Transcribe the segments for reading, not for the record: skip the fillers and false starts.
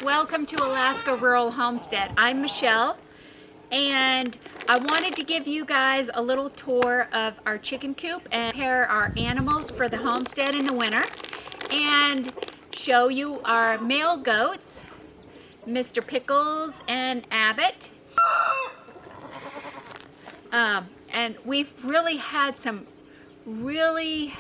Welcome to Alaska Rural Homestead. I'm Michelle, and I wanted to give you guys a little tour of our chicken coop and prepare our animals for the homestead in the winter, and show you our male goats, Mr. Pickles and Abbott. And we've really had some really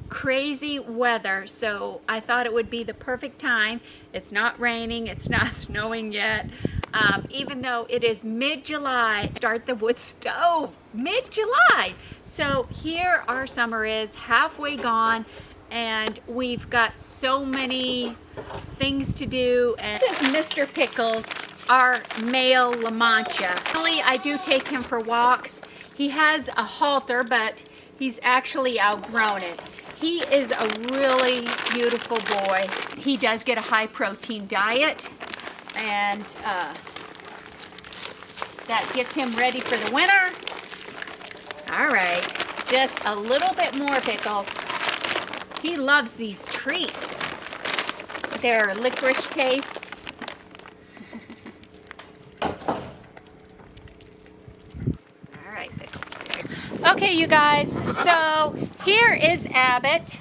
crazy weather, so I thought it would be the perfect time. It's not raining, it's not snowing yet, even though it is mid-July. Start the wood stove mid-July. So here our summer is halfway gone, and we've got so many things to do. And this is Mr. Pickles, our male La Mancha. Really, I do take him for walks. He has a halter, but he's actually outgrown it. He is a really beautiful boy. He does get a high protein diet, and that gets him ready for the winter. All right, just a little bit more, Pickles. He loves these treats. They're licorice taste. All right, Pickles. Okay, you guys, so here is Abbott.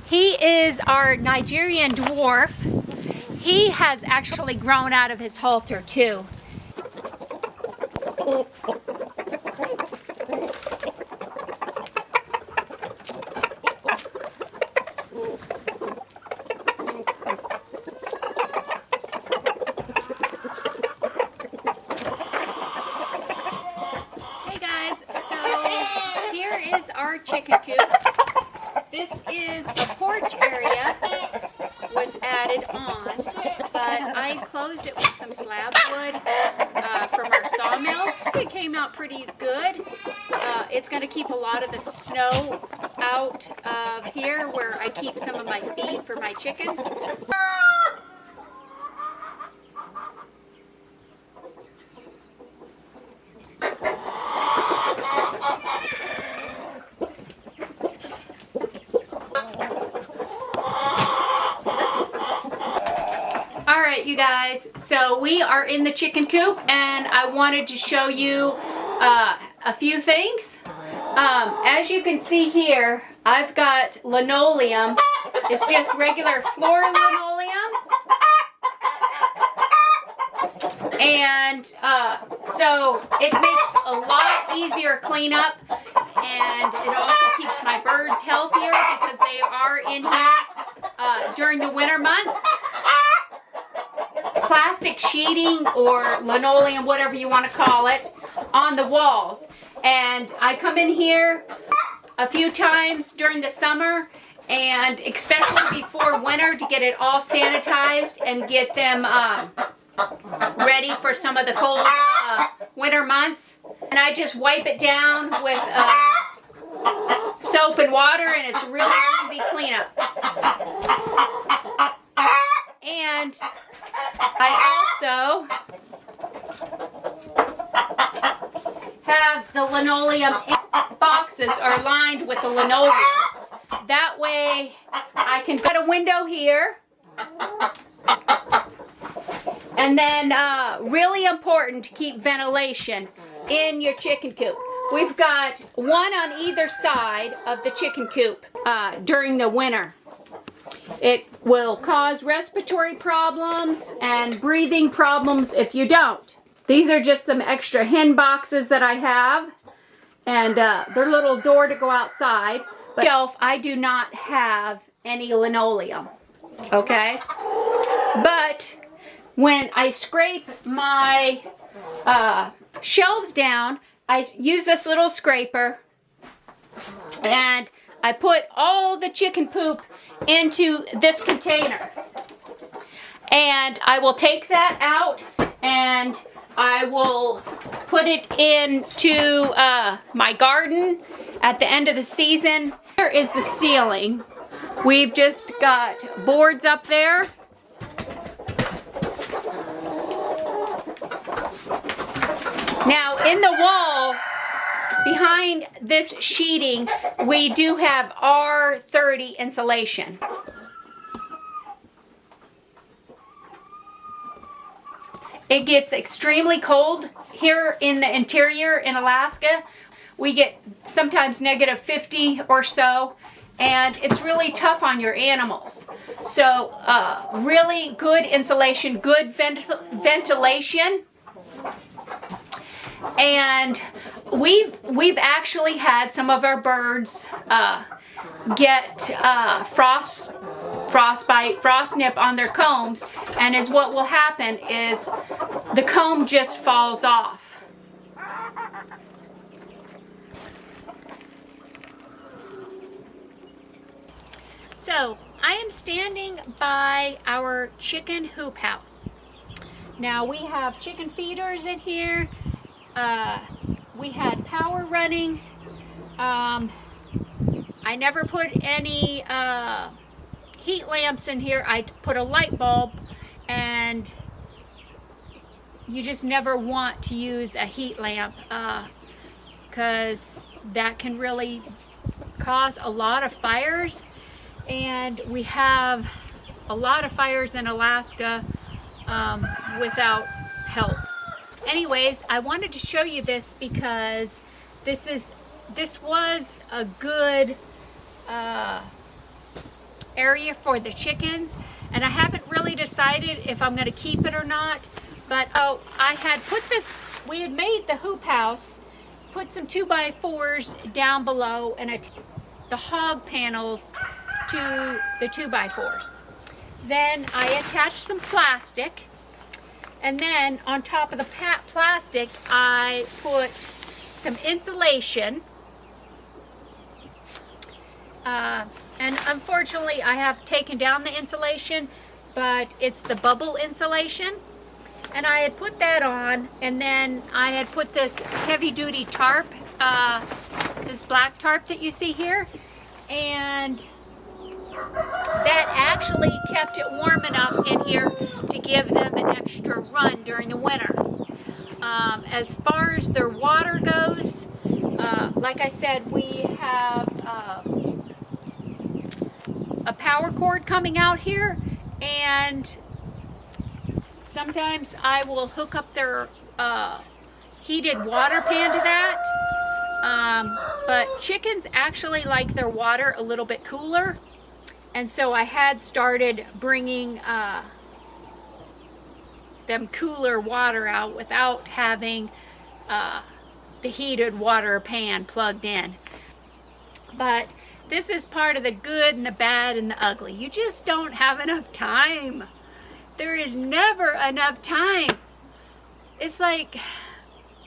He is our Nigerian dwarf. He has actually grown out of his halter too. Here is our chicken coop. This is a porch area, was added on, but I enclosed it with some slab wood from our sawmill. It came out pretty good. It's going to keep a lot of the snow out of here where I keep some of my feed for my chickens. Alright, you guys, so we are in the chicken coop, and I wanted to show you a few things. As you can see here, I've got linoleum. It's just regular floor linoleum. And so it makes a lot easier cleanup, and it also keeps my birds healthier because they are in here during the winter months. Plastic sheeting or linoleum, whatever you want to call it, on the walls. And I come in here a few times during the summer, and especially before winter, to get it all sanitized and get them ready for some of the cold winter months. And I just wipe it down with soap and water, and it's really easy cleanup. And I also have the linoleum boxes are lined with the linoleum. That way I can cut a window here. And then really important to keep ventilation in your chicken coop. We've got one on either side of the chicken coop during the winter. It will cause respiratory problems and breathing problems if you don't. These are just some extra hen boxes that I have, and their little door to go outside. But I do not have any linoleum, okay? But when I scrape my shelves down, I use this little scraper, and I put all the chicken poop into this container. And I will take that out, and I will put it into my garden at the end of the season. Here is the ceiling. We've just got boards up there. Now in the walls, behind this sheeting, we do have R30 insulation. It gets extremely cold here in the interior in Alaska. We get sometimes negative 50 or so, and it's really tough on your animals. So really good insulation, good ventilation. And we've actually had some of our birds get frostbite, frost nip on their combs, and is what will happen is the comb just falls off. So I am standing by our chicken hoop house. Now we have chicken feeders in here. We had power running. I never put any heat lamps in here. I put a light bulb, and you just never want to use a heat lamp because that can really cause a lot of fires, and we have a lot of fires in Alaska without help. Anyways, I wanted to show you this because this was a good area for the chickens, and I haven't really decided if I'm going to keep it or not. But I had put this, we had made the hoop house, put some 2x4s down below, and the hog panels to the 2x4s. Then I attached some plastic, and then on top of the plastic I put some insulation. And unfortunately I have taken down the insulation, but it's the bubble insulation. And I had put that on, and then I had put this heavy duty tarp, this black tarp that you see here, and that actually kept it warm enough in here to give them an extra run during the winter. As far as their water goes, like I said, we have a power cord coming out here, and sometimes I will hook up their heated water pan to that. But chickens actually like their water a little bit cooler, and so I had started bringing them cooler water out without having the heated water pan plugged in. But this is part of the good and the bad and the ugly. You just don't have enough time. There is never enough time. It's like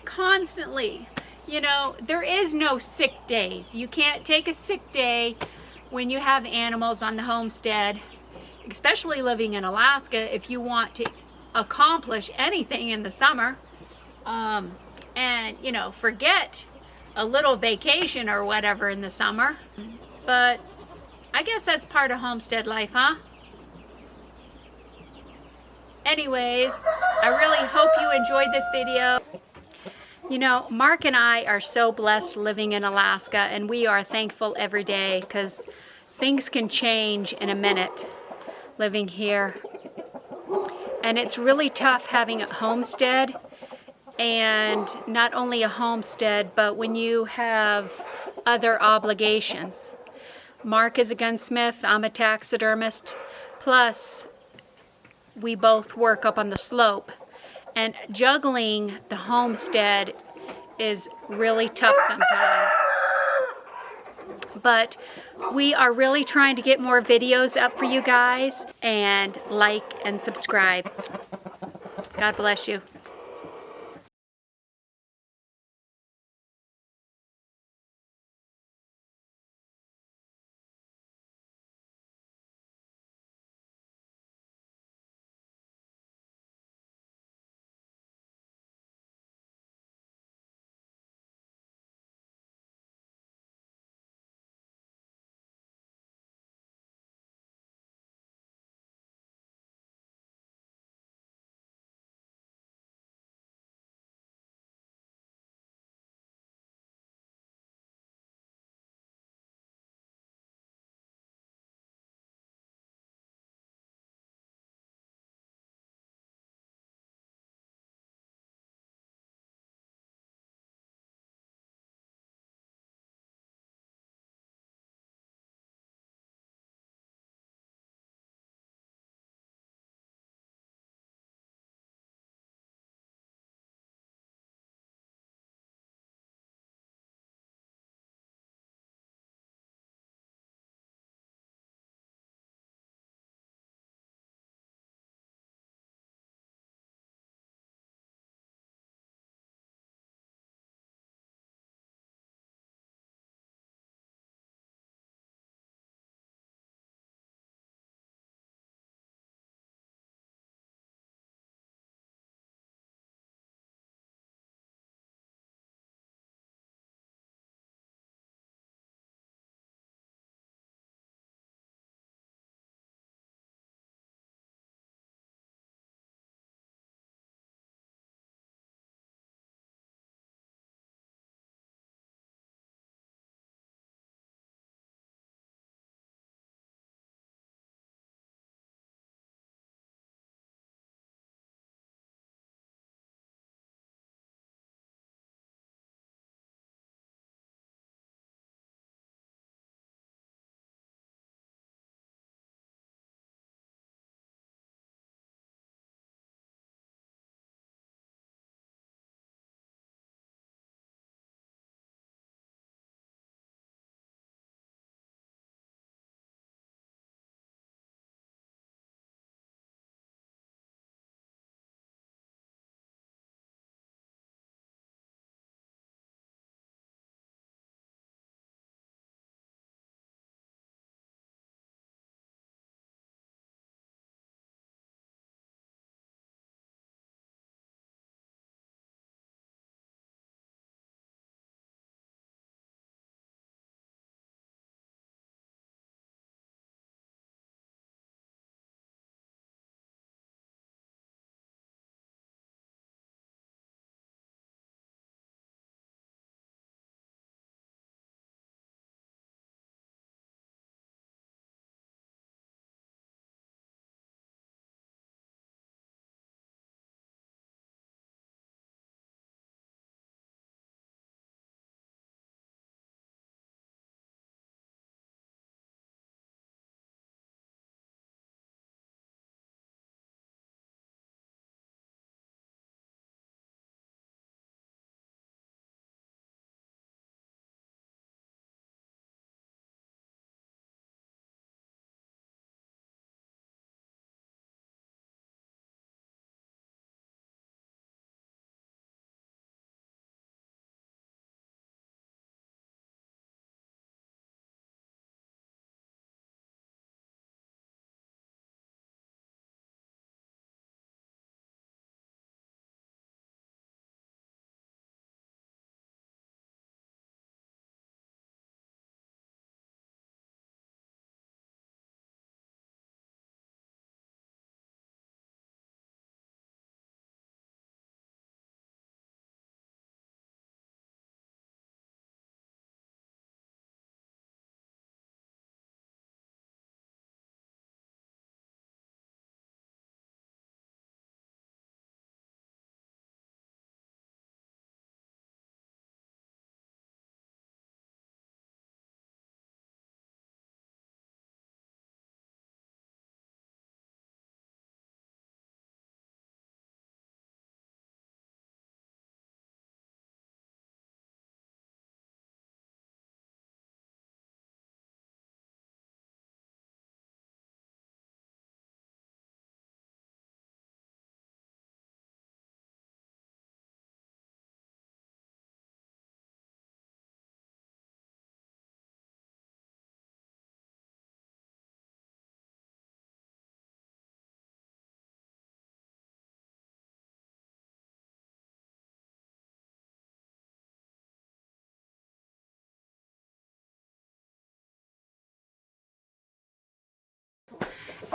constantly, you know, there is no sick days. You can't take a sick day when you have animals on the homestead, especially living in Alaska, if you want to accomplish anything in the summer. And, you know, forget a little vacation or whatever in the summer. But I guess that's part of homestead life, huh? Anyways, I really hope you enjoyed this video. You know, Mark and I are so blessed living in Alaska, and we are thankful every day because things can change in a minute living here. And it's really tough having a homestead, and not only a homestead, but when you have other obligations. Mark is a gunsmith, I'm a taxidermist, plus we both work up on the slope, and juggling the homestead is really tough sometimes. But we are really trying to get more videos up for you guys, and like and subscribe. God bless you.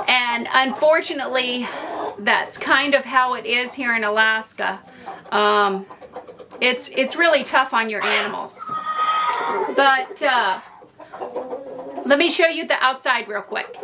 And unfortunately, that's kind of how it is here in Alaska. It's really tough on your animals. But let me show you the outside real quick.